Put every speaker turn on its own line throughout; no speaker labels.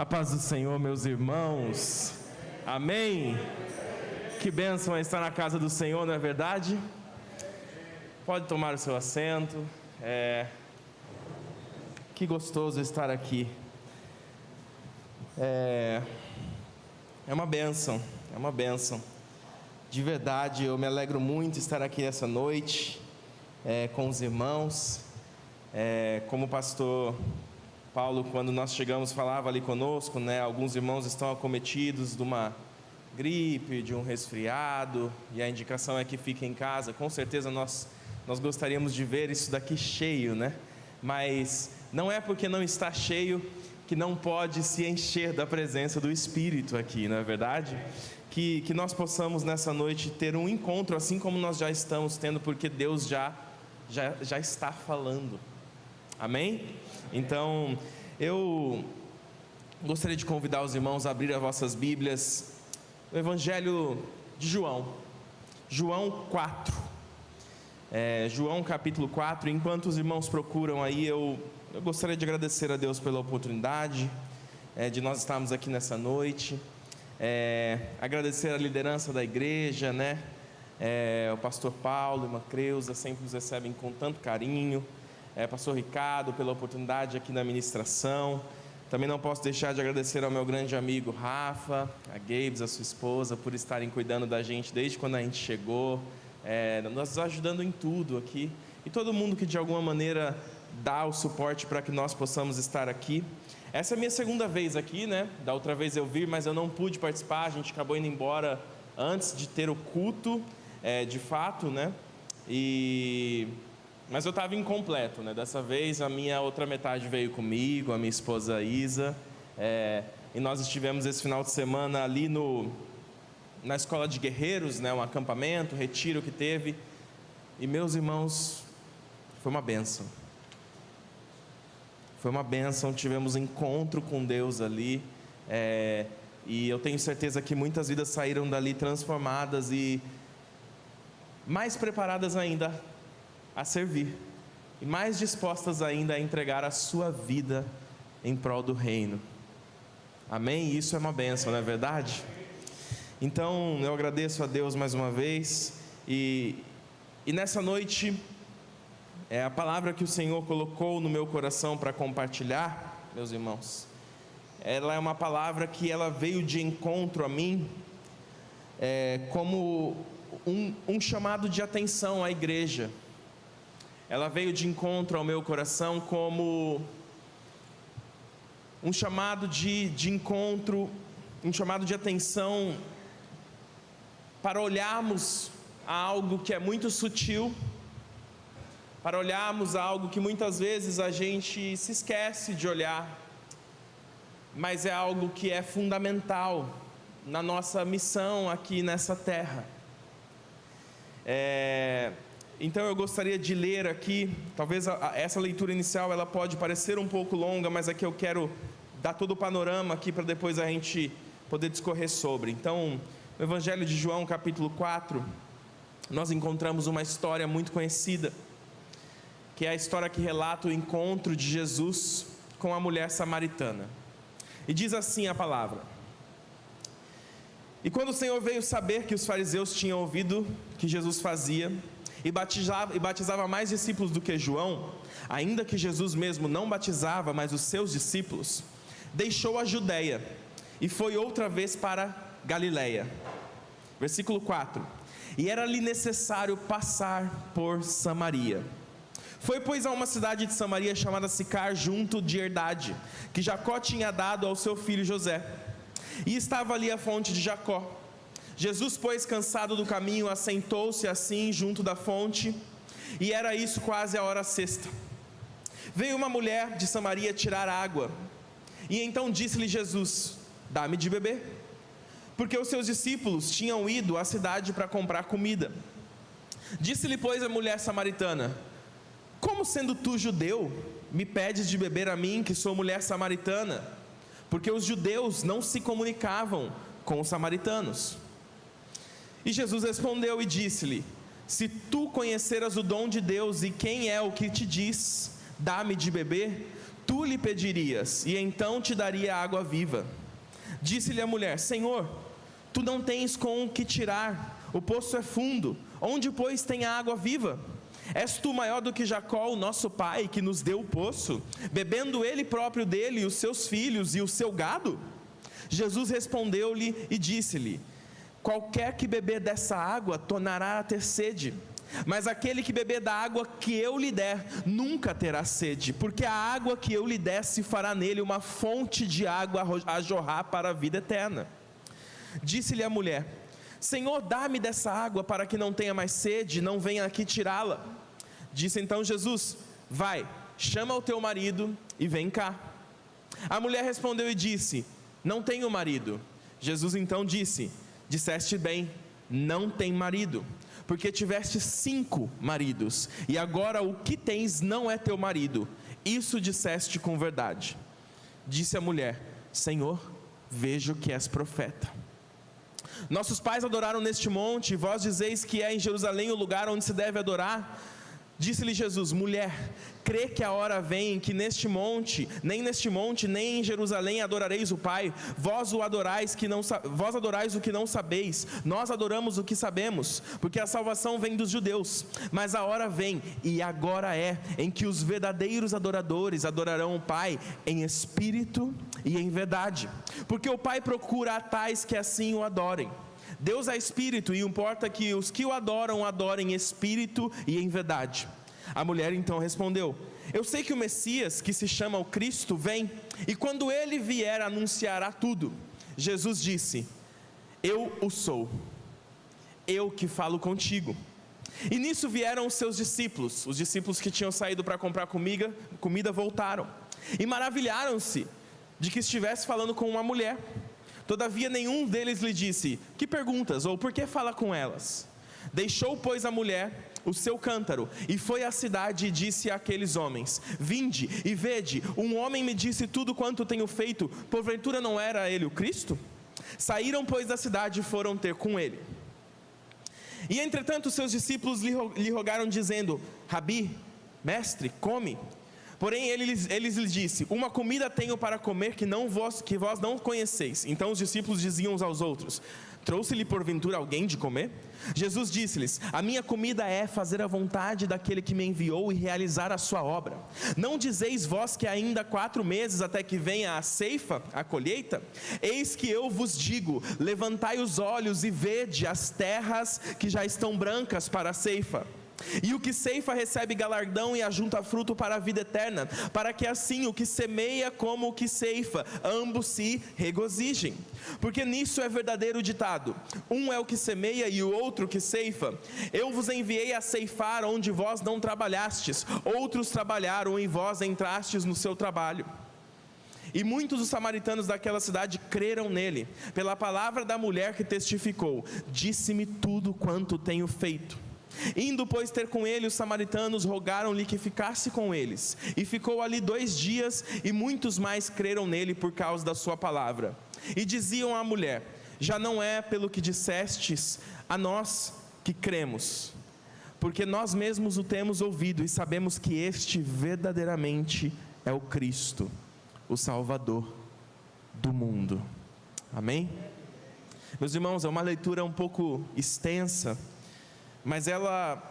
A paz do Senhor, meus irmãos. Amém? Que bênção é estar na casa do Senhor, não é verdade? Pode tomar o seu assento. Que gostoso estar aqui. É uma bênção, é uma bênção. De verdade, eu me alegro muito estar aqui essa noite com os irmãos. Como o pastor Paulo, quando nós chegamos, falava ali conosco, né? Alguns irmãos estão acometidos de uma gripe, de um resfriado, e a indicação é que fiquem em casa. Com certeza nós gostaríamos de ver isso daqui cheio, né? Mas não é porque não está cheio que não pode se encher da presença do Espírito aqui, não é verdade? Que nós possamos nessa noite ter um encontro, assim como nós já estamos tendo, porque Deus já está falando. Amém? Então, eu gostaria de convidar os irmãos a abrir as vossas Bíblias, o Evangelho de João, João 4, João capítulo 4. Enquanto os irmãos procuram aí, eu gostaria de agradecer a Deus pela oportunidade de nós estarmos aqui nessa noite, agradecer a liderança da igreja, né? O pastor Paulo e a irmã Creuza sempre nos recebem com tanto carinho. Pastor Ricardo, pela oportunidade aqui na ministração. Também não posso deixar de agradecer ao meu grande amigo Rafa, a Gabes, a sua esposa, por estarem cuidando da gente desde quando a gente chegou, nos ajudando em tudo aqui, e todo mundo que de alguma maneira dá o suporte para que nós possamos estar aqui. Essa é a minha segunda vez aqui, né? Da outra vez eu vi, mas eu não pude participar, a gente acabou indo embora antes de ter o culto, de fato, né? Mas eu estava incompleto, né? Dessa vez a minha outra metade veio comigo, a minha esposa Isa, e nós estivemos esse final de semana ali na escola de guerreiros, né? Um acampamento, um retiro que teve, e meus irmãos, foi uma bênção. Foi uma bênção, tivemos encontro com Deus ali, e eu tenho certeza que muitas vidas saíram dali transformadas e mais preparadas ainda a servir, e mais dispostas ainda a entregar a sua vida em prol do reino. Amém? Isso é uma bênção, não é verdade? Então eu agradeço a Deus mais uma vez, e nessa noite a palavra que o Senhor colocou no meu coração para compartilhar, meus irmãos, ela é uma palavra que ela veio de encontro a mim, como um chamado de atenção à igreja. Ela veio de encontro ao meu coração como um chamado de encontro, um chamado de atenção para olharmos a algo que é muito sutil, para olharmos a algo que muitas vezes a gente se esquece de olhar, mas é algo que é fundamental na nossa missão aqui nessa terra. Então eu gostaria de ler aqui, talvez essa leitura inicial ela pode parecer um pouco longa, mas aqui eu quero dar todo o panorama aqui para depois a gente poder discorrer sobre. Então, no Evangelho de João capítulo 4, nós encontramos uma história muito conhecida, que é a história que relata o encontro de Jesus com a mulher samaritana. E diz assim a palavra: E quando o Senhor veio saber que os fariseus tinham ouvido que Jesus fazia e batizava mais discípulos do que João, ainda que Jesus mesmo não batizava, mas os seus discípulos, deixou a Judeia e foi outra vez para Galileia. Versículo 4: E era-lhe necessário passar por Samaria. Foi, pois, a uma cidade de Samaria chamada Sicar, junto de Herdade, que Jacó tinha dado ao seu filho José. E estava ali a fonte de Jacó. Jesus, pois, cansado do caminho, assentou-se assim junto da fonte, e era isso quase a hora sexta. Veio uma mulher de Samaria tirar água, e então disse-lhe Jesus: Dá-me de beber, porque os seus discípulos tinham ido à cidade para comprar comida. Disse-lhe, pois, a mulher samaritana: Como, sendo tu judeu, me pedes de beber a mim, que sou mulher samaritana? Porque os judeus não se comunicavam com os samaritanos. E Jesus respondeu e disse-lhe: Se tu conheceras o dom de Deus e quem é o que te diz, dá-me de beber, tu lhe pedirias, e então te daria água viva. Disse-lhe a mulher: Senhor, tu não tens com o que tirar, o poço é fundo, onde pois tem a água viva? És tu maior do que Jacó, o nosso pai, que nos deu o poço, bebendo ele próprio dele, e os seus filhos e o seu gado? Jesus respondeu-lhe e disse-lhe: qualquer que beber dessa água tornará a ter sede, mas aquele que beber da água que eu lhe der nunca terá sede, porque a água que eu lhe der se fará nele uma fonte de água a jorrar para a vida eterna. Disse-lhe a mulher: Senhor, dá-me dessa água para que não tenha mais sede, não venha aqui tirá-la. Disse então Jesus: vai, chama o teu marido e vem cá. A mulher respondeu e disse: não tenho marido. Jesus então disse: disseste bem, não tem marido, porque tiveste 5 maridos, e agora o que tens não é teu marido. Isso disseste com verdade. Disse a mulher: Senhor, vejo que és profeta. Nossos pais adoraram neste monte, e vós dizeis que é em Jerusalém o lugar onde se deve adorar. Disse-lhe Jesus: mulher, crê que a hora vem que neste monte, nem em Jerusalém adorareis o Pai. Vós adorais o que não sabeis, nós adoramos o que sabemos, porque a salvação vem dos judeus. Mas a hora vem, e agora é, em que os verdadeiros adoradores adorarão o Pai em espírito e em verdade, porque o Pai procura a tais que assim o adorem. Deus é espírito, e importa que os que o adoram, adorem em espírito e em verdade. A mulher então respondeu: eu sei que o Messias, que se chama o Cristo, vem, e quando ele vier anunciará tudo. Jesus disse: eu o sou, eu que falo contigo. E nisso vieram os seus discípulos, os discípulos que tinham saído para comprar comida voltaram, e maravilharam-se de que estivesse falando com uma mulher. Todavia nenhum deles lhe disse: que perguntas, ou por que fala com elas? Deixou, pois, a mulher o seu cântaro, e foi à cidade e disse àqueles homens: vinde e vede, um homem me disse tudo quanto tenho feito, porventura não era ele o Cristo? Saíram, pois, da cidade e foram ter com ele. E entretanto seus discípulos lhe rogaram dizendo: Rabi, mestre, come. Porém ele lhes disse: uma comida tenho para comer que vós não conheceis. Então os discípulos diziam uns aos outros: trouxe-lhe porventura alguém de comer? Jesus disse-lhes: a minha comida é fazer a vontade daquele que me enviou e realizar a sua obra. Não dizeis vós que ainda 4 meses até que venha a ceifa, a colheita? Eis que eu vos digo: levantai os olhos e vede as terras que já estão brancas para a ceifa. E o que ceifa recebe galardão e ajunta fruto para a vida eterna, para que assim o que semeia como o que ceifa, ambos se regozijem. Porque nisso é verdadeiro ditado: um é o que semeia e o outro que ceifa. Eu vos enviei a ceifar onde vós não trabalhastes, outros trabalharam e vós entrastes no seu trabalho. E muitos dos samaritanos daquela cidade creram nele, pela palavra da mulher que testificou: disse-me tudo quanto tenho feito. Indo, pois, ter com ele, os samaritanos rogaram-lhe que ficasse com eles. E ficou ali 2 dias, e muitos mais creram nele por causa da sua palavra. E diziam à mulher: já não é pelo que dissestes a nós que cremos, porque nós mesmos o temos ouvido, e sabemos que este verdadeiramente é o Cristo, o Salvador do mundo. Amém? Meus irmãos, é uma leitura um pouco extensa, mas ela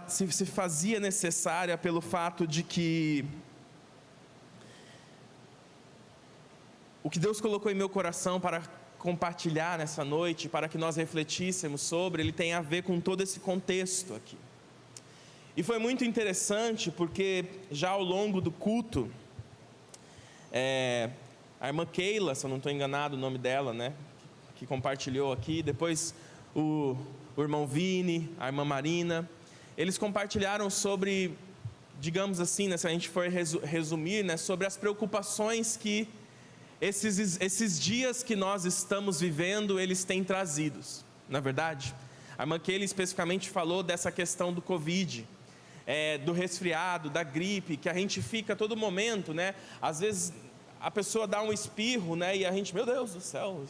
se fazia necessária pelo fato de que o que Deus colocou em meu coração para compartilhar nessa noite, para que nós refletíssemos sobre, ele tem a ver com todo esse contexto aqui. E foi muito interessante porque já ao longo do culto, a irmã Keila, se eu não estou enganado o nome dela, né, que compartilhou aqui, depois o irmão Vini, a irmã Marina, eles compartilharam sobre, digamos assim, né, se a gente for resumir, né, sobre as preocupações que esses dias que nós estamos vivendo, eles têm trazidos, na verdade. A irmã Keila especificamente falou dessa questão do Covid, do resfriado, da gripe, que a gente fica a todo momento, né, às vezes a pessoa dá um espirro, né, e a gente, meu Deus do céu,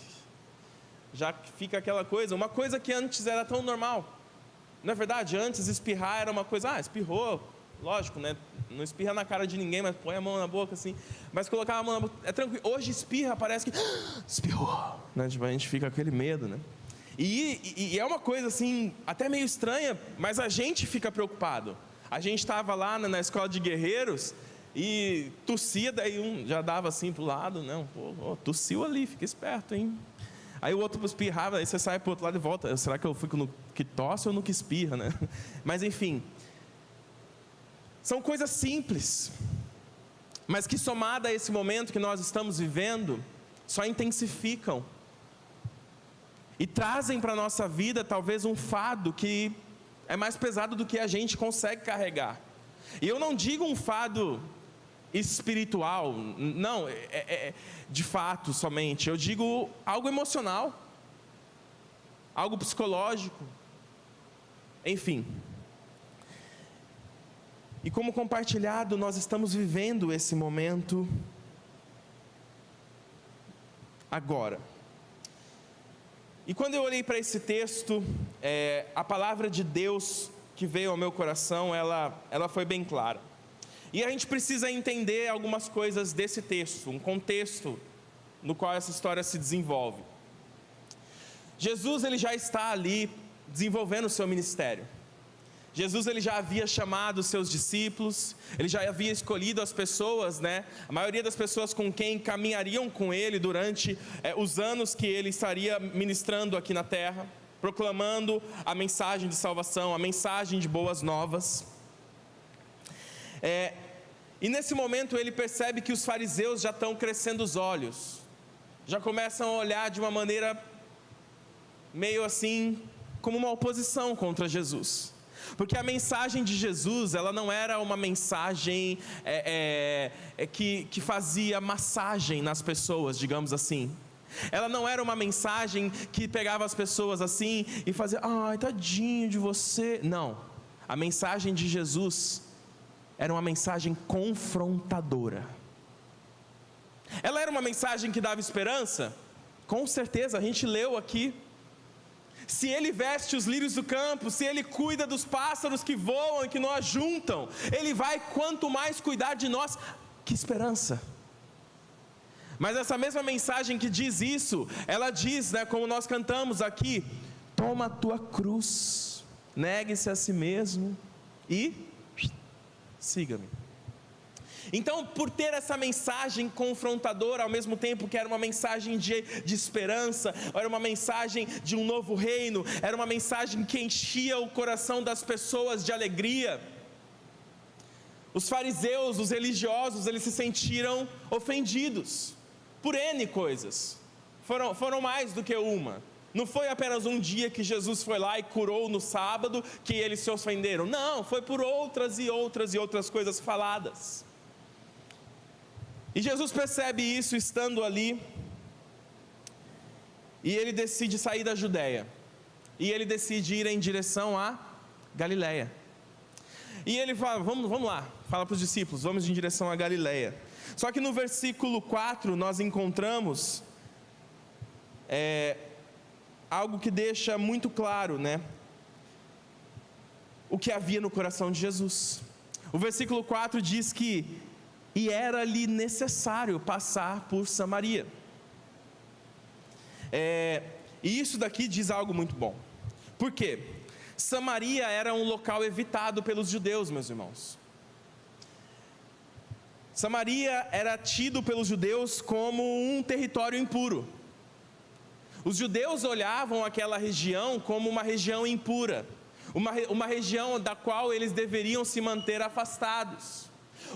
já fica aquela coisa, uma coisa que antes era tão normal, não é verdade? Antes espirrar era uma coisa, espirrou, lógico, né? Não espirra na cara de ninguém, mas põe a mão na boca assim. Mas colocar a mão na boca, é tranquilo. Hoje espirra, parece que espirrou, né? Tipo, a gente fica com aquele medo, né? E é uma coisa assim, até meio estranha, mas a gente fica preocupado. A gente estava lá na escola de guerreiros e tossia, daí um já dava assim pro lado, né? Pô, tossiu ali, fica esperto, hein? Aí o outro espirrava, aí você sai pro outro lado e volta. Será que eu fico no que tosse ou no que espirra, né? Mas enfim, são coisas simples, mas que somada a esse momento que nós estamos vivendo, só intensificam e trazem para a nossa vida talvez um fardo que é mais pesado do que a gente consegue carregar. E eu não digo um fardo espiritual, não, de fato somente, eu digo algo emocional, algo psicológico, enfim. E como compartilhado, nós estamos vivendo esse momento agora. E quando eu olhei para esse texto, a palavra de Deus que veio ao meu coração, ela foi bem clara. E a gente precisa entender algumas coisas desse texto, um contexto no qual essa história se desenvolve. Jesus, ele já está ali desenvolvendo o seu ministério. Jesus, ele já havia chamado os seus discípulos, ele já havia escolhido as pessoas, né? A maioria das pessoas com quem caminhariam com ele durante os anos que ele estaria ministrando aqui na terra, proclamando a mensagem de salvação, a mensagem de boas novas. E nesse momento ele percebe que os fariseus já estão crescendo os olhos, já começam a olhar de uma maneira meio assim, como uma oposição contra Jesus. Porque a mensagem de Jesus, ela não era uma mensagem que fazia massagem nas pessoas, digamos assim. Ela não era uma mensagem que pegava as pessoas assim e fazia, ai, tadinho de você. Não, a mensagem de Jesus era uma mensagem confrontadora. Ela era uma mensagem que dava esperança? Com certeza, a gente leu aqui. Se ele veste os lírios do campo, se ele cuida dos pássaros que voam e que não ajuntam, ele vai quanto mais cuidar de nós. Que esperança! Mas essa mesma mensagem que diz isso, ela diz, né, como nós cantamos aqui, toma a tua cruz, negue-se a si mesmo e siga-me. Então, por ter essa mensagem confrontadora, ao mesmo tempo que era uma mensagem de esperança, era uma mensagem de um novo reino, era uma mensagem que enchia o coração das pessoas de alegria, os fariseus, os religiosos, eles se sentiram ofendidos por N coisas. Foram mais do que uma. Não foi apenas um dia que Jesus foi lá e curou no sábado que eles se ofenderam. Não, foi por outras e outras e outras coisas faladas. E Jesus percebe isso estando ali, e ele decide sair da Judeia, e ele decide ir em direção a Galileia. E ele fala, vamos lá, fala para os discípulos, vamos em direção a Galileia. Só que no versículo 4 nós encontramos algo que deixa muito claro, né, o que havia no coração de Jesus. O versículo 4 diz que e era-lhe necessário passar por Samaria. E isso daqui diz algo muito bom. Por quê? Samaria era um local evitado pelos judeus, meus irmãos. Samaria era tido pelos judeus como um território impuro. Os judeus olhavam aquela região como uma região impura, uma região da qual eles deveriam se manter afastados.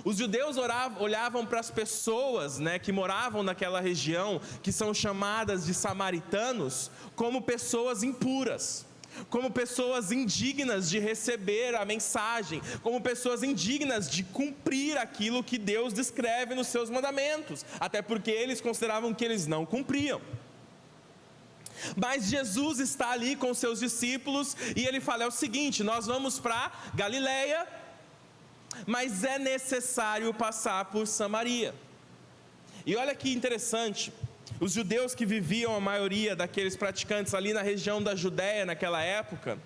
Os judeus olhavam para as pessoas, né, que moravam naquela região, que são chamadas de samaritanos, como pessoas impuras, como pessoas indignas de receber a mensagem, como pessoas indignas de cumprir aquilo que Deus descreve nos seus mandamentos, até porque eles consideravam que eles não cumpriam. Mas Jesus está ali com seus discípulos e ele fala, o seguinte, nós vamos para Galileia, mas é necessário passar por Samaria. E olha que interessante, os judeus que viviam, a maioria daqueles praticantes ali na região da Judéia naquela época,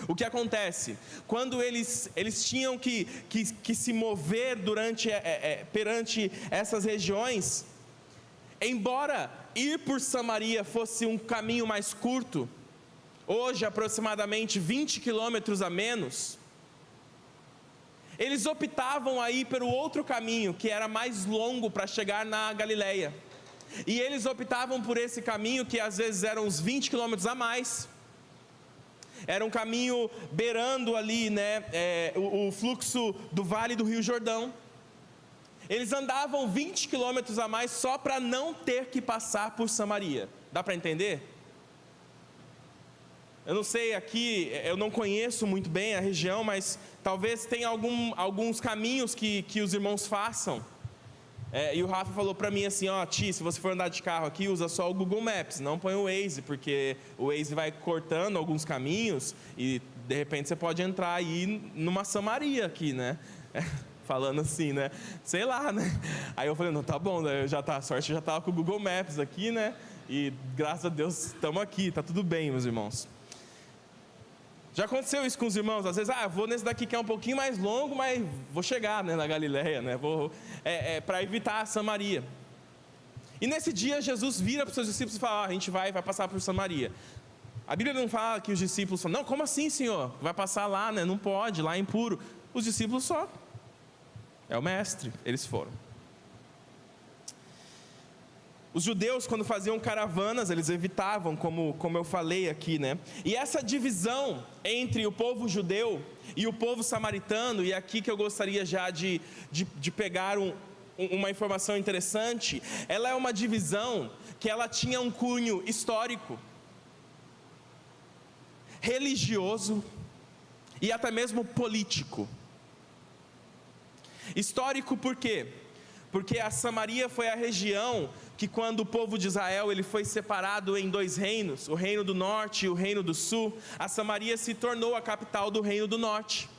O que acontece? Quando eles tinham que se mover perante essas regiões, embora ir por Samaria fosse um caminho mais curto, hoje aproximadamente 20 quilômetros a menos, eles optavam a ir pelo outro caminho, que era mais longo para chegar na Galileia. E eles optavam por esse caminho, que às vezes eram uns 20 quilômetros a mais. Era um caminho beirando ali, o fluxo do Vale do Rio Jordão. Eles andavam 20 quilômetros a mais só para não ter que passar por Samaria. Dá para entender? Eu não sei aqui, eu não conheço muito bem a região, mas talvez tenha alguns caminhos que os irmãos façam. E o Rafa falou para mim assim, Ti, se você for andar de carro aqui, usa só o Google Maps, não põe o Waze, porque o Waze vai cortando alguns caminhos e de repente você pode entrar aí numa Samaria aqui, né? Falando assim, né? Sei lá, né? Aí eu falei, não, tá bom, né? A sorte já estava com o Google Maps aqui, né? E graças a Deus estamos aqui, tá tudo bem, meus irmãos. Já aconteceu isso com os irmãos? Às vezes, vou nesse daqui que é um pouquinho mais longo, mas vou chegar, né, na Galileia, né? Para evitar a Samaria. E nesse dia Jesus vira para os seus discípulos e fala, a gente vai passar por Samaria. A Bíblia não fala que os discípulos falam, não, como assim, Senhor? Vai passar lá, né? Não pode, lá é impuro. Os discípulos só. É o mestre, eles foram. Os judeus, quando faziam caravanas, eles evitavam, como eu falei aqui, né? E essa divisão entre o povo judeu e o povo samaritano, e aqui que eu gostaria já de pegar uma informação interessante, ela é uma divisão que ela tinha um cunho histórico, religioso e até mesmo político. Histórico por quê? Porque a Samaria foi a região que, quando o povo de Israel ele foi separado em dois reinos, o reino do norte e o reino do sul, a Samaria se tornou a capital do reino do norte.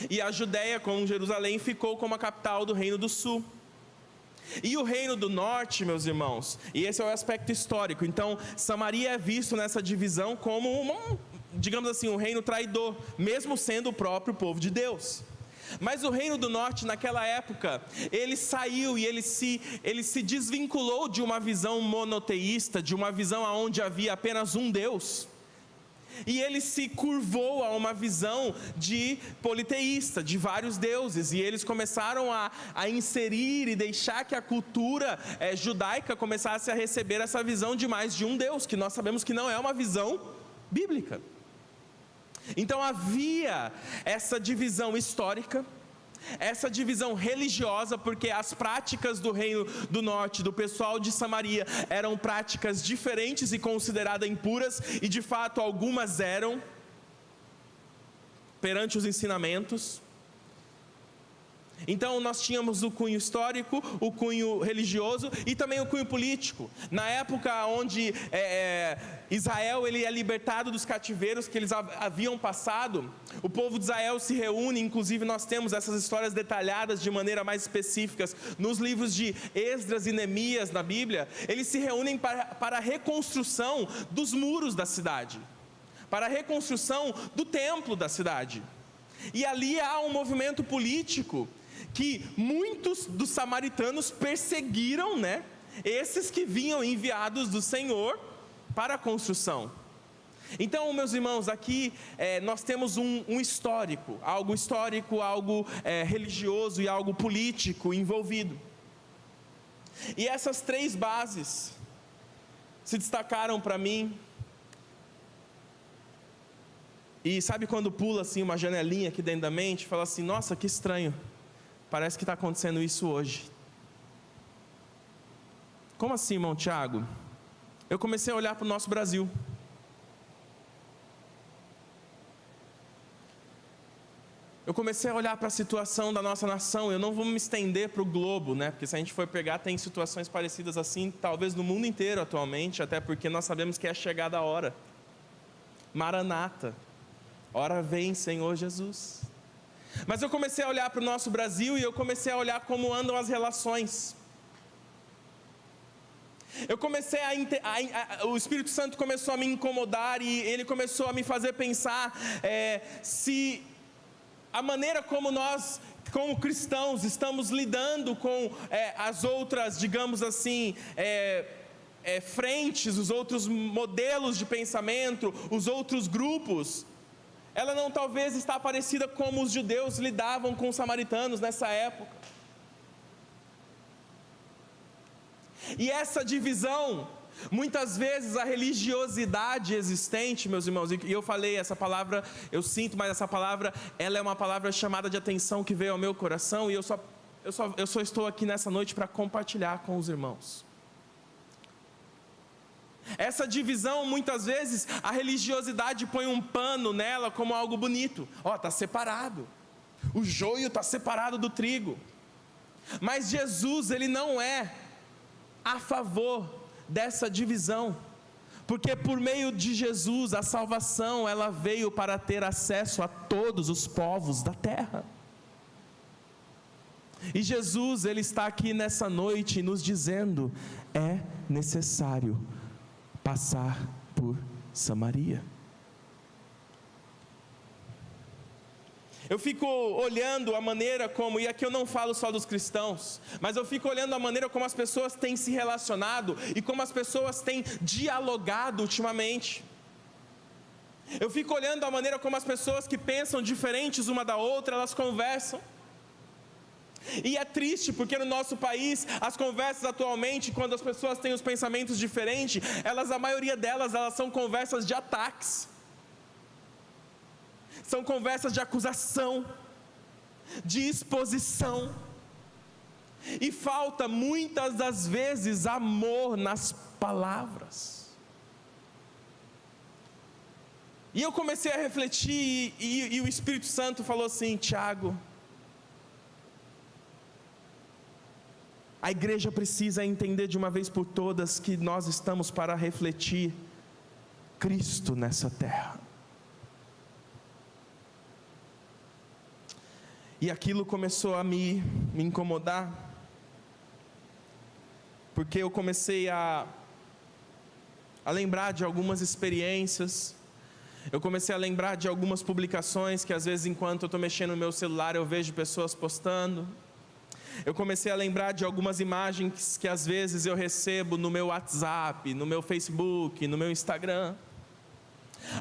E a Judéia, com Jerusalém, ficou como a capital do reino do sul. E o reino do norte, meus irmãos, e esse é o aspecto histórico, então Samaria é visto nessa divisão como, digamos assim, um reino traidor, mesmo sendo o próprio povo de Deus. Mas o reino do norte naquela época, ele saiu e ele se desvinculou de uma visão monoteísta, de uma visão onde havia apenas um Deus, e ele se curvou a uma visão de politeísta, de vários deuses, e eles começaram a inserir e deixar que a cultura judaica começasse a receber essa visão de mais de um Deus, que nós sabemos que não é uma visão bíblica. Então havia essa divisão histórica, essa divisão religiosa, porque as práticas do reino do norte, do pessoal de Samaria, eram práticas diferentes e consideradas impuras, e de fato algumas eram, perante os ensinamentos. Então nós tínhamos o cunho histórico, o cunho religioso e também o cunho político. Na época onde Israel ele é libertado dos cativeiros que eles haviam passado, o povo de Israel se reúne, inclusive nós temos essas histórias detalhadas de maneira mais específica nos livros de Esdras e Neemias na Bíblia. Eles se reúnem para a reconstrução dos muros da cidade, para a reconstrução do templo da cidade. E ali há um movimento político que muitos dos samaritanos perseguiram, né, esses que vinham enviados do Senhor para a construção. Então, meus irmãos, aqui nós temos um histórico, algo religioso e algo político envolvido. E essas três bases se destacaram para mim. E sabe quando pula assim uma janelinha aqui dentro da mente, fala assim, nossa, que estranho, parece que está acontecendo isso hoje. Como assim, irmão Tiago? Eu comecei a olhar para o nosso Brasil. Eu comecei a olhar para a situação da nossa nação. Eu não vou me estender para o globo, né? Porque se a gente for pegar, tem situações parecidas assim, talvez no mundo inteiro atualmente, até porque nós sabemos que é chegada a hora. Maranata. Ora vem, Senhor Jesus. Mas eu comecei a olhar para o nosso Brasil e eu comecei a olhar como andam as relações. O Espírito Santo começou a me incomodar e ele começou a me fazer pensar se a maneira como nós, como cristãos, estamos lidando com as outras, digamos assim, frentes, os outros modelos de pensamento, os outros grupos, ela não talvez está parecida como os judeus lidavam com os samaritanos nessa época. E essa divisão, muitas vezes a religiosidade existente, meus irmãos, e eu falei essa palavra, eu sinto, mas essa palavra, ela é uma palavra chamada de atenção que veio ao meu coração, e eu só estou aqui nessa noite para compartilhar com os irmãos. Essa divisão, muitas vezes, a religiosidade põe um pano nela como algo bonito. Está separado, o joio está separado do trigo. Mas Jesus, ele não é a favor dessa divisão, porque por meio de Jesus a salvação, ela veio para ter acesso a todos os povos da terra. E Jesus, ele está aqui nessa noite nos dizendo: é necessário passar por Samaria. Eu fico olhando a maneira como, e aqui eu não falo só dos cristãos, mas eu fico olhando a maneira como as pessoas têm se relacionado e como as pessoas têm dialogado ultimamente. Eu fico olhando a maneira como as pessoas que pensam diferentes uma da outra, elas conversam. E é triste porque no nosso país, as conversas atualmente, quando as pessoas têm os pensamentos diferentes, a maioria delas, elas são conversas de ataques. São conversas de acusação, de exposição, e falta muitas das vezes amor nas palavras. E eu comecei a refletir e o Espírito Santo falou assim: Tiago, a igreja precisa entender de uma vez por todas que nós estamos para refletir Cristo nessa terra. E aquilo começou a me incomodar, porque eu comecei a lembrar de algumas experiências, eu comecei a lembrar de algumas publicações que às vezes enquanto eu estou mexendo no meu celular eu vejo pessoas postando. Eu comecei a lembrar de algumas imagens que às vezes eu recebo no meu WhatsApp, no meu Facebook, no meu Instagram.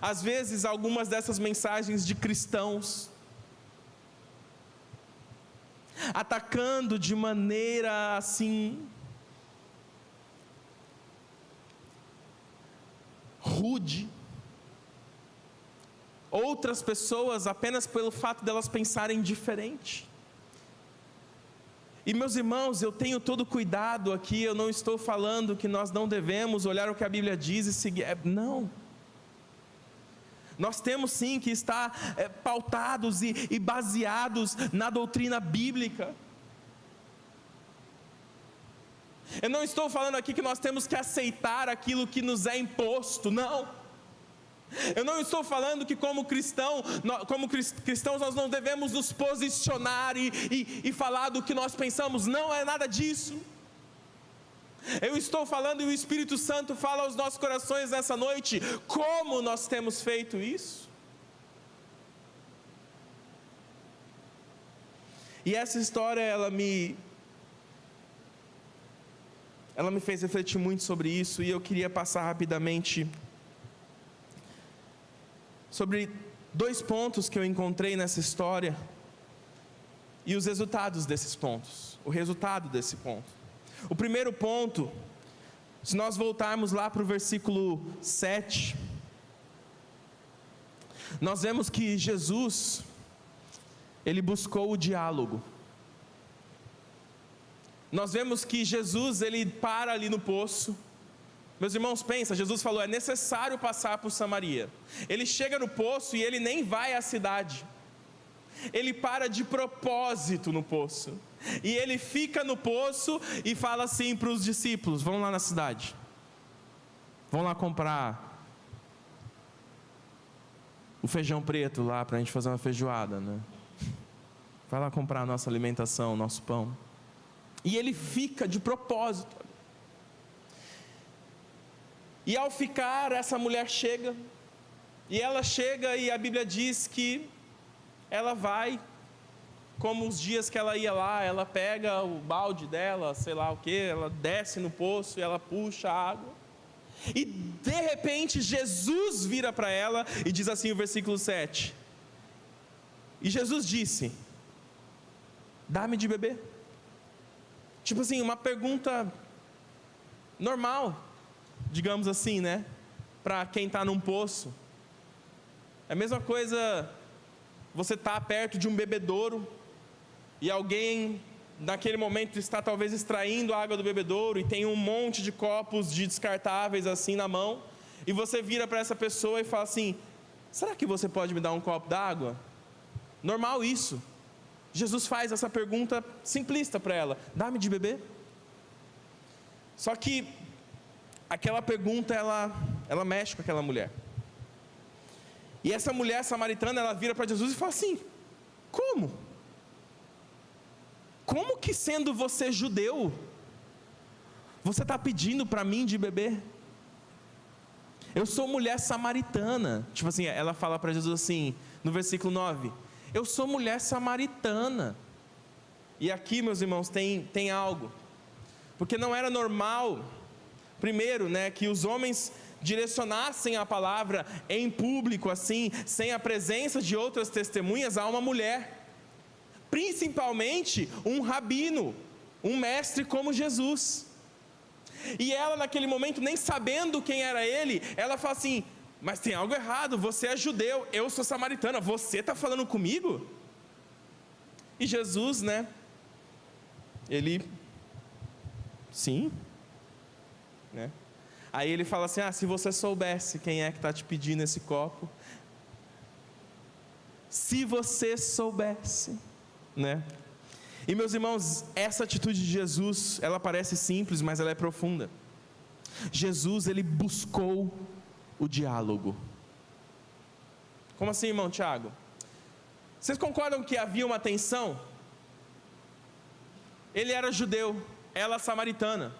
Às vezes algumas dessas mensagens de cristãos atacando de maneira assim rude outras pessoas apenas pelo fato delas pensarem diferente. E meus irmãos, eu tenho todo cuidado aqui, eu não estou falando que nós não devemos olhar o que a Bíblia diz e seguir, não. Nós temos sim que estar pautados e baseados na doutrina bíblica. Eu não estou falando aqui que nós temos que aceitar aquilo que nos é imposto, não. Eu não estou falando que como cristãos nós não devemos nos posicionar e falar do que nós pensamos, não é nada disso. Eu estou falando, e o Espírito Santo fala aos nossos corações nessa noite, como nós temos feito isso. E essa história, ela me fez refletir muito sobre isso, e eu queria passar rapidamente sobre 2 pontos que eu encontrei nessa história, e os resultados desses pontos, o resultado desse ponto. O primeiro ponto, se nós voltarmos lá para o versículo 7, nós vemos que Jesus, ele buscou o diálogo. Nós vemos que Jesus, ele para ali no poço. Meus irmãos, pensa, Jesus falou, é necessário passar por Samaria. Ele chega no poço e ele nem vai à cidade. Ele para de propósito no poço. E ele fica no poço e fala assim para os discípulos: vão lá na cidade, vão lá comprar o feijão preto lá para a gente fazer uma feijoada, né? Vai lá comprar a nossa alimentação, o nosso pão. E ele fica de propósito. E ao ficar, essa mulher chega, e a Bíblia diz que ela vai, como os dias que ela ia lá, ela pega o balde dela, sei lá o que, ela desce no poço e ela puxa a água. E de repente Jesus vira para ela e diz assim o versículo 7. E Jesus disse: dá-me de beber. Tipo assim, uma pergunta normal, digamos assim, né? Para quem está num poço. É a mesma coisa, você está perto de um bebedouro e alguém naquele momento está talvez extraindo a água do bebedouro e tem um monte de copos de descartáveis assim na mão, e você vira para essa pessoa e fala assim: será que você pode me dar um copo d'água? Normal isso. Jesus faz essa pergunta simplista para ela: dá-me de beber. Só que aquela pergunta, ela mexe com aquela mulher. E essa mulher samaritana, ela vira para Jesus e fala assim: como? Como que, sendo você judeu, você está pedindo para mim de beber? Eu sou mulher samaritana. Tipo assim, ela fala para Jesus assim, no versículo 9: eu sou mulher samaritana. E aqui, meus irmãos, tem algo. Porque não era normal, primeiro, né, que os homens direcionassem a palavra em público, assim, sem a presença de outras testemunhas, a uma mulher. Principalmente um rabino, um mestre como Jesus. E ela, naquele momento, nem sabendo quem era ele, ela fala assim: mas tem algo errado, você é judeu, eu sou samaritana, você está falando comigo? E Jesus, né, ele, sim, né? Aí ele fala assim: se você soubesse quem é que está te pedindo esse copo, se você soubesse, né? E meus irmãos, essa atitude de Jesus, ela parece simples, mas ela é profunda. Jesus, ele buscou o diálogo. Como assim, irmão Tiago? Vocês concordam que havia uma tensão? Ele era judeu, ela samaritana.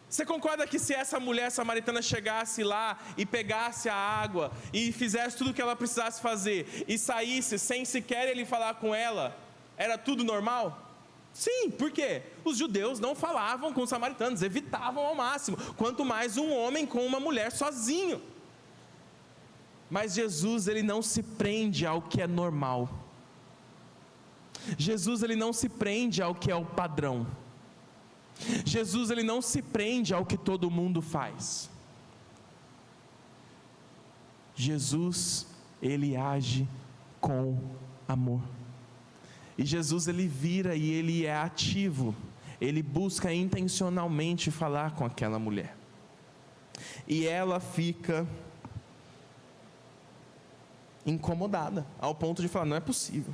Você concorda que se essa mulher samaritana chegasse lá e pegasse a água e fizesse tudo o que ela precisasse fazer e saísse sem sequer ele falar com ela, era tudo normal? Sim, por quê? Os judeus não falavam com os samaritanos, evitavam ao máximo, quanto mais um homem com uma mulher sozinho. Mas Jesus, ele não se prende ao que é normal. Jesus, ele não se prende ao que é o padrão. Jesus, ele não se prende ao que todo mundo faz. Jesus, ele age com amor. E Jesus, ele vira e ele é ativo. Ele busca intencionalmente falar com aquela mulher. E ela fica incomodada, ao ponto de falar: não é possível.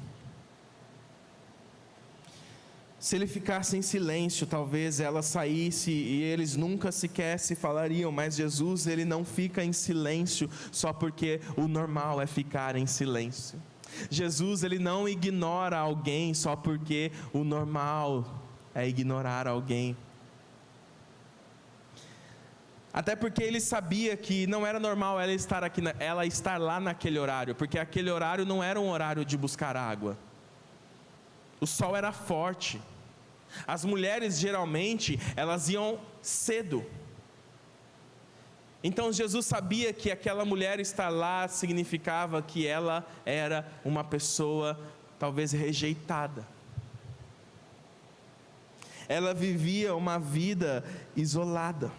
Se ele ficasse em silêncio, talvez ela saísse e eles nunca sequer se falariam. Mas Jesus, ele não fica em silêncio só porque o normal é ficar em silêncio. Jesus, ele não ignora alguém só porque o normal é ignorar alguém. Até porque ele sabia que não era normal ela estar lá naquele horário, porque aquele horário não era um horário de buscar água. O sol era forte. As mulheres, geralmente, elas iam cedo. Então Jesus sabia que aquela mulher estar lá significava que ela era uma pessoa talvez rejeitada. Ela vivia uma vida isolada.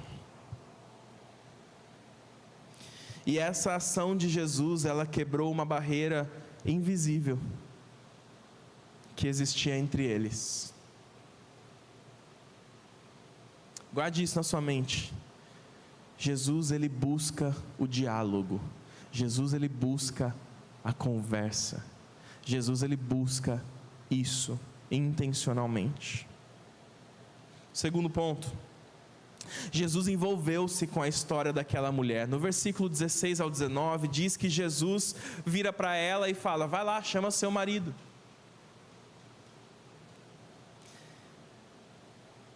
E essa ação de Jesus, ela quebrou uma barreira invisível que existia entre eles. Guarde isso na sua mente. Jesus, ele busca o diálogo. Jesus, ele busca a conversa. Jesus, ele busca isso intencionalmente. Segundo ponto, Jesus envolveu-se com a história daquela mulher. No versículo 16 ao 19 diz que Jesus vira para ela e fala: vai lá, chama seu marido.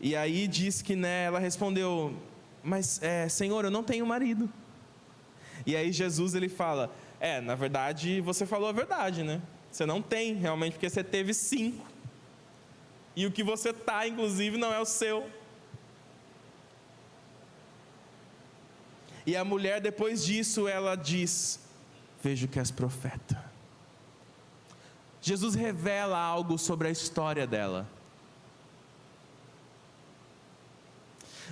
E aí diz que, né, ela respondeu: mas Senhor, eu não tenho marido. E aí Jesus ele fala, na verdade você falou a verdade, né? Você não tem realmente, porque você teve 5. E o que você está, inclusive, não é o seu. E a mulher, depois disso, ela diz, vejo que és profeta. Jesus revela algo sobre a história dela.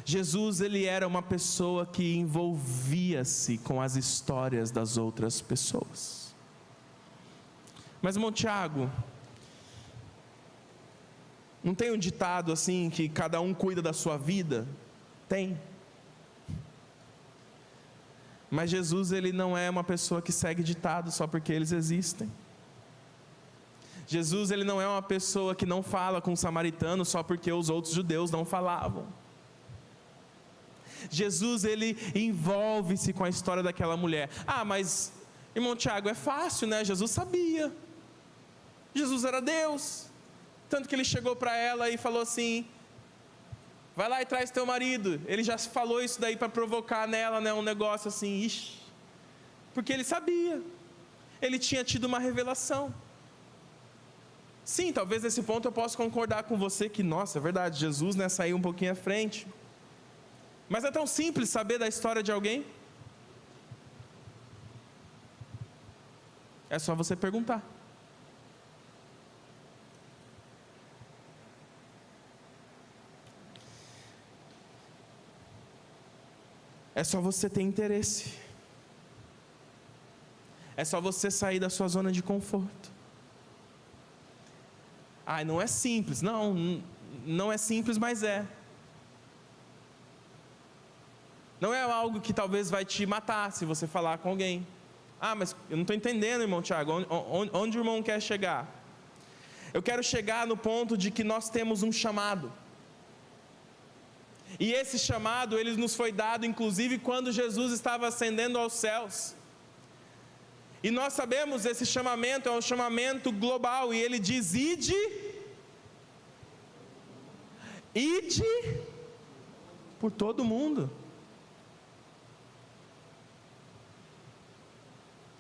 Jesus, ele era uma pessoa que envolvia-se com as histórias das outras pessoas. Mas, irmão Tiago, não tem um ditado assim, que cada um cuida da sua vida? Tem. Mas Jesus, ele não é uma pessoa que segue ditados só porque eles existem. Jesus, ele não é uma pessoa que não fala com o samaritano só porque os outros judeus não falavam. Jesus, ele envolve-se com a história daquela mulher. Mas, irmão Tiago, é fácil, né? Jesus sabia. Jesus era Deus. Tanto que ele chegou para ela e falou assim, vai lá e traz teu marido. Ele já falou isso daí para provocar nela, né? Um negócio assim, porque ele sabia. Ele tinha tido uma revelação. Sim, talvez nesse ponto eu possa concordar com você que, nossa, é verdade, Jesus, né, saiu um pouquinho à frente. Mas é tão simples saber da história de alguém? É só você perguntar. É só você ter interesse. É só você sair da sua zona de conforto. Não é simples. Não é simples, mas é. Não é algo que talvez vai te matar se você falar com alguém. Mas eu não estou entendendo, irmão Tiago, onde o irmão quer chegar? Eu quero chegar no ponto de que nós temos um chamado. E esse chamado, ele nos foi dado, inclusive, quando Jesus estava ascendendo aos céus. E nós sabemos, esse chamamento é um chamamento global, e ele diz, ide por todo mundo.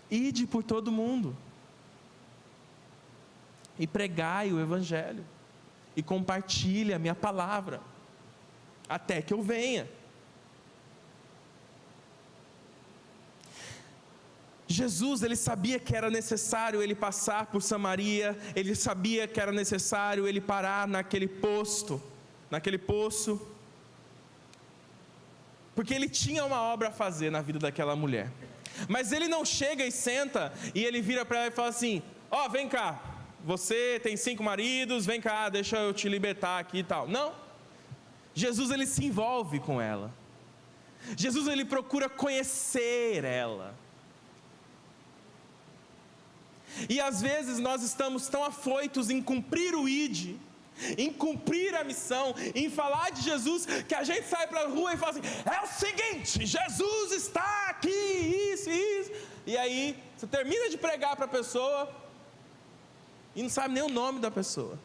Ide por todo mundo. E pregai o Evangelho. E compartilhe a minha palavra. Até que eu venha. Jesus, ele sabia que era necessário ele passar por Samaria, ele sabia que era necessário ele parar naquele poço, porque ele tinha uma obra a fazer na vida daquela mulher. Mas ele não chega e senta, e ele vira para ela e fala assim, vem cá, você tem 5 maridos, vem cá, deixa eu te libertar aqui e tal. Não, Jesus, ele se envolve com ela. Jesus, ele procura conhecer ela. E às vezes nós estamos tão afoitos em cumprir o ID, em cumprir a missão, em falar de Jesus, que a gente sai para a rua e fala assim, é o seguinte, Jesus está aqui, isso. E aí, você termina de pregar para a pessoa, e não sabe nem o nome da pessoa.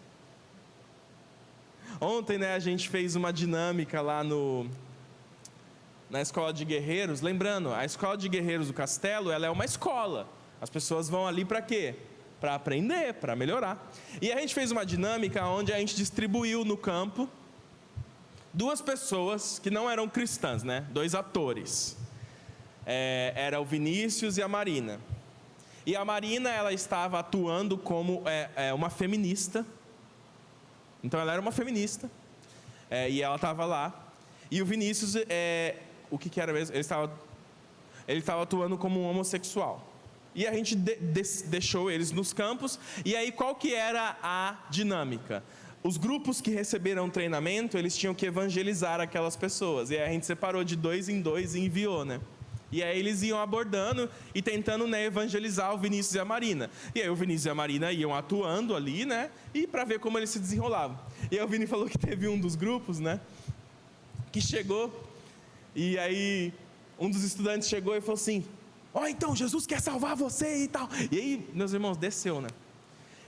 Ontem, né, a gente fez uma dinâmica lá na Escola de Guerreiros. Lembrando, a Escola de Guerreiros do Castelo, ela é uma escola. As pessoas vão ali para quê? Para aprender, para melhorar. E a gente fez uma dinâmica onde a gente distribuiu no campo 2 pessoas que não eram cristãs, né? 2 atores. Era o Vinícius e a Marina. E a Marina, ela estava atuando como uma feminista. Então ela era uma feminista. E ela estava lá. E o Vinícius, o que era mesmo? Ele estava atuando como um homossexual. E a gente deixou eles nos campos. E aí qual que era a dinâmica? Os grupos que receberam treinamento, eles tinham que evangelizar aquelas pessoas. E aí a gente separou de 2 em 2 e enviou, né? E aí eles iam abordando e tentando, né, evangelizar o Vinícius e a Marina. E aí o Vinícius e a Marina iam atuando ali, né? E para ver como eles se desenrolavam. E aí o Vini falou que teve um dos grupos, né? Que chegou. E aí um dos estudantes chegou e falou assim, então Jesus quer salvar você e tal. E aí, meus irmãos, desceu, né?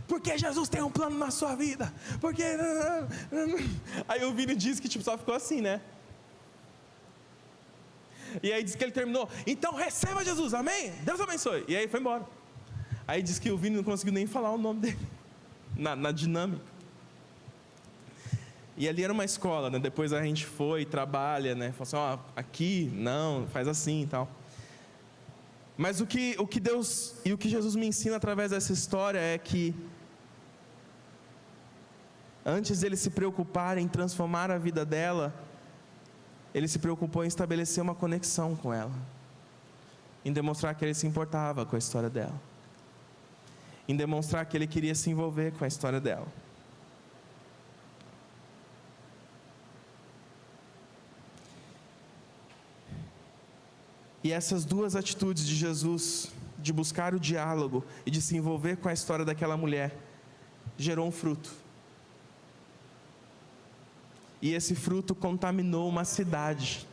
Porque Jesus tem um plano na sua vida. Porque... Aí o Vini disse que só ficou assim, né? E aí diz que ele terminou, então receba Jesus, amém? Deus abençoe. E aí foi embora. Aí diz que o Vini não conseguiu nem falar o nome dele, na dinâmica. E ali era uma escola, né? Depois a gente foi, trabalha, né? Falou assim, aqui, não, faz assim e tal. Mas o que Deus e o que Jesus me ensina através dessa história é que antes de ele se preocupar em transformar a vida dela, ele se preocupou em estabelecer uma conexão com ela, em demonstrar que ele se importava com a história dela, em demonstrar que ele queria se envolver com a história dela. E essas duas atitudes de Jesus, de buscar o diálogo e de se envolver com a história daquela mulher, gerou um fruto. E esse fruto contaminou uma cidade.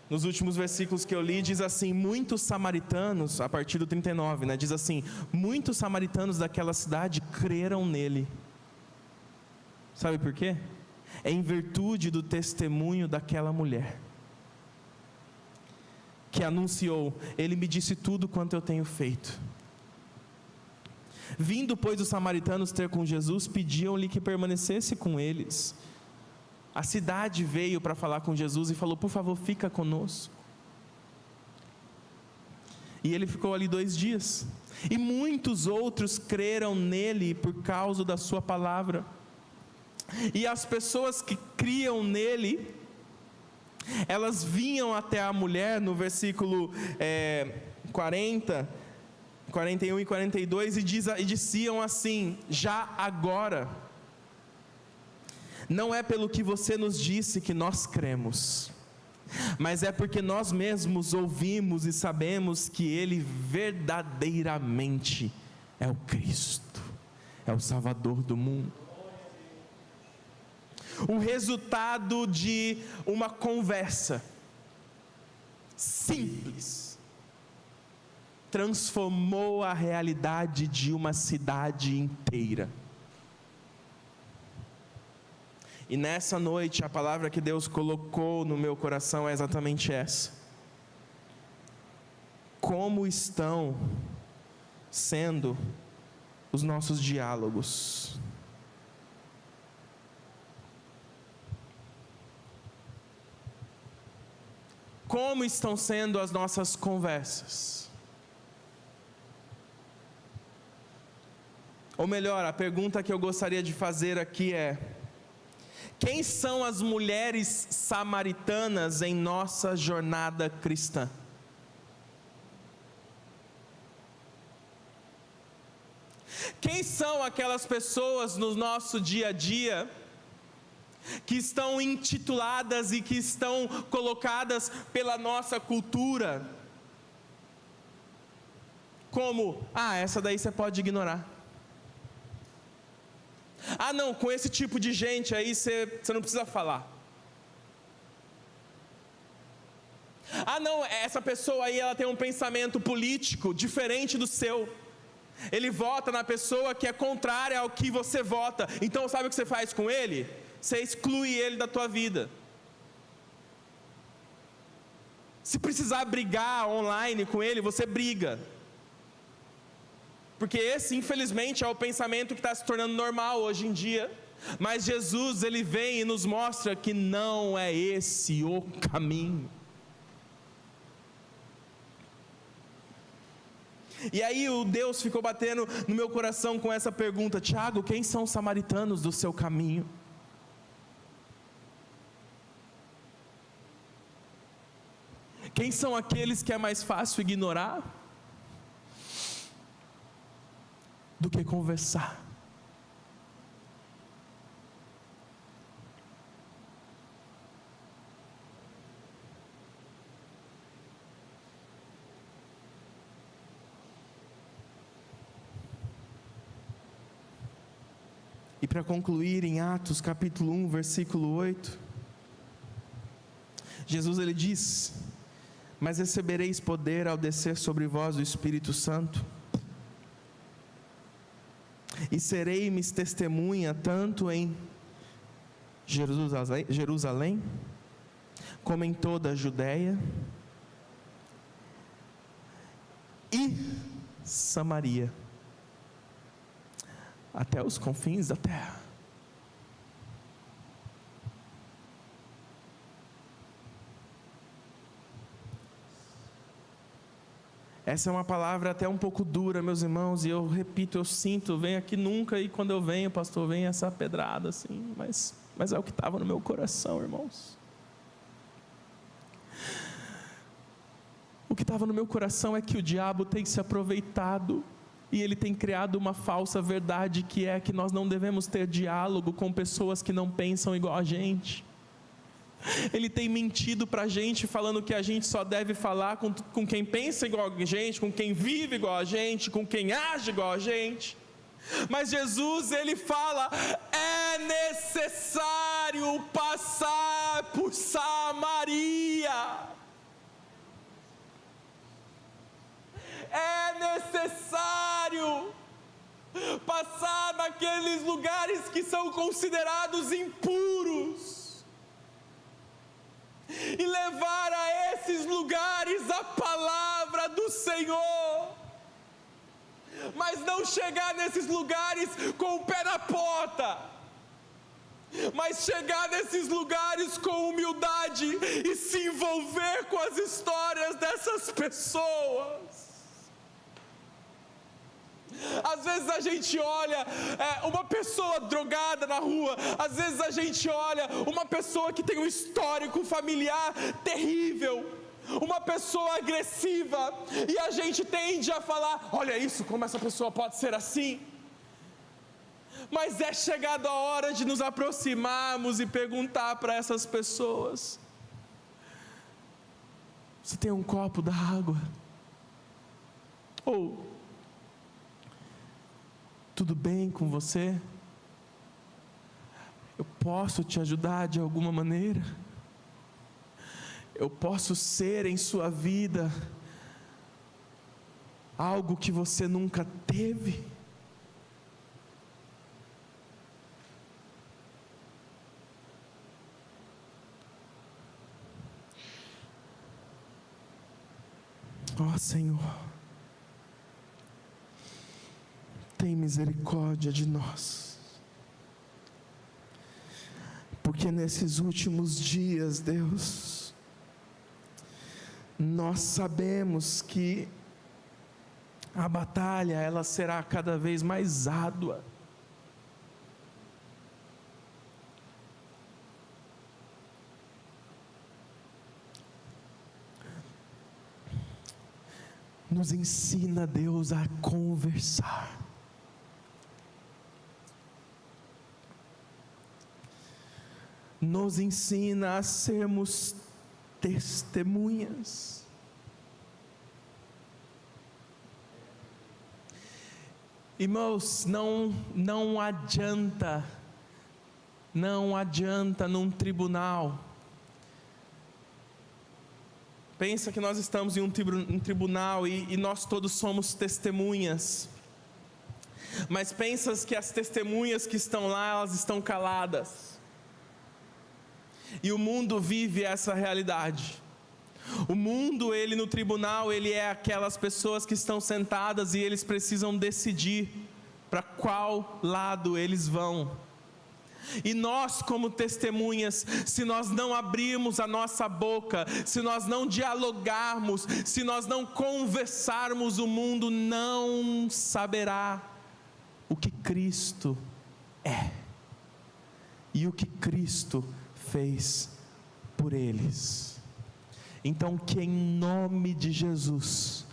Nos últimos versículos que eu li, diz assim, muitos samaritanos, a partir do 39, né, diz assim, muitos samaritanos daquela cidade creram nele. Sabe por quê? É em virtude do testemunho daquela mulher, que anunciou, ele me disse tudo quanto eu tenho feito. Vindo, pois, os samaritanos ter com Jesus, pediam-lhe que permanecesse com eles. A cidade veio para falar com Jesus e falou, por favor, fica conosco. E ele ficou ali 2 dias. E muitos outros creram nele por causa da sua palavra. E as pessoas que criam nele, elas vinham até a mulher, no versículo 40, 41 e 42, e diziam assim, já agora, não é pelo que você nos disse que nós cremos, mas é porque nós mesmos ouvimos e sabemos que Ele verdadeiramente é o Cristo, é o Salvador do mundo. O resultado de uma conversa simples transformou a realidade de uma cidade inteira. E nessa noite a palavra que Deus colocou no meu coração é exatamente essa. Como estão sendo os nossos diálogos? Como estão sendo as nossas conversas? Ou melhor, a pergunta que eu gostaria de fazer aqui é: quem são as mulheres samaritanas em nossa jornada cristã? Quem são aquelas pessoas no nosso dia a dia que estão intituladas e que estão colocadas pela nossa cultura como, essa daí você pode ignorar. Não, com esse tipo de gente aí você não precisa falar. Não, essa pessoa aí ela tem um pensamento político diferente do seu. Ele vota na pessoa que é contrária ao que você vota. Então sabe o que você faz com ele? Você exclui ele da tua vida. Se precisar brigar online com ele, você briga. Porque esse, infelizmente, é o pensamento que está se tornando normal hoje em dia. Mas Jesus, Ele vem e nos mostra que não é esse o caminho. E aí o Deus ficou batendo no meu coração com essa pergunta: Tiago, quem são os samaritanos do seu caminho? Quem são aqueles que é mais fácil ignorar do que conversar? E para concluir, em Atos capítulo 1, versículo 8, Jesus ele diz: mas recebereis poder ao descer sobre vós o Espírito Santo, e serei-me testemunha tanto em Jerusalém, como em toda a Judéia e Samaria, até os confins da terra. Essa é uma palavra até um pouco dura, meus irmãos, e eu repito, eu sinto, venho aqui nunca, e quando eu venho, pastor, vem essa pedrada assim, mas é o que estava no meu coração, irmãos. O que estava no meu coração é que o diabo tem se aproveitado, e ele tem criado uma falsa verdade, que é que nós não devemos ter diálogo com pessoas que não pensam igual a gente. Ele tem mentido para a gente, falando que a gente só deve falar com quem pensa igual a gente, com quem vive igual a gente, com quem age igual a gente. Mas Jesus, ele fala: é necessário passar por Samaria. É necessário passar naqueles lugares que são considerados impuros, e levar a esses lugares a palavra do Senhor, mas não chegar nesses lugares com o pé na porta, mas chegar nesses lugares com humildade e se envolver com as histórias dessas pessoas. Às vezes a gente olha uma pessoa drogada na rua, às vezes a gente olha uma pessoa que tem um histórico familiar terrível, uma pessoa agressiva, e a gente tende a falar: olha isso, como essa pessoa pode ser assim. Mas é chegada a hora de nos aproximarmos e perguntar para essas pessoas: você tem um copo d'água? Ou tudo bem com você? Eu posso te ajudar de alguma maneira? Eu posso ser em sua vida algo que você nunca teve? Ó Senhor, tem misericórdia de nós, porque nesses últimos dias, Deus, nós sabemos que a batalha, ela será cada vez mais árdua. Nos ensina, Deus, a conversar. Nos ensina a sermos testemunhas. Irmãos, não adianta num tribunal. Pensa que nós estamos em um tribunal e nós todos somos testemunhas. Mas pensa que as testemunhas que estão lá, elas estão caladas. E o mundo vive essa realidade. O mundo, ele no tribunal, ele é aquelas pessoas que estão sentadas e eles precisam decidir para qual lado eles vão. E nós, como testemunhas, se nós não abrirmos a nossa boca, se nós não dialogarmos, se nós não conversarmos, o mundo não saberá o que Cristo é e o que Cristo fez por eles. Então, que em nome de Jesus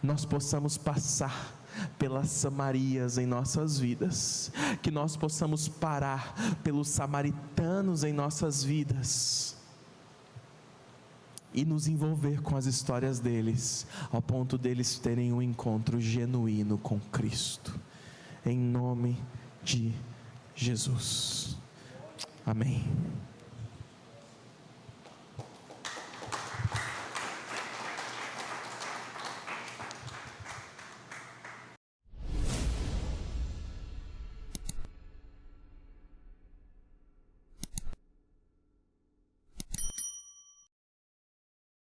nós possamos passar pelas Samarias em nossas vidas, que nós possamos parar pelos samaritanos em nossas vidas e nos envolver com as histórias deles, ao ponto deles terem um encontro genuíno com Cristo, em nome de Jesus. Amém.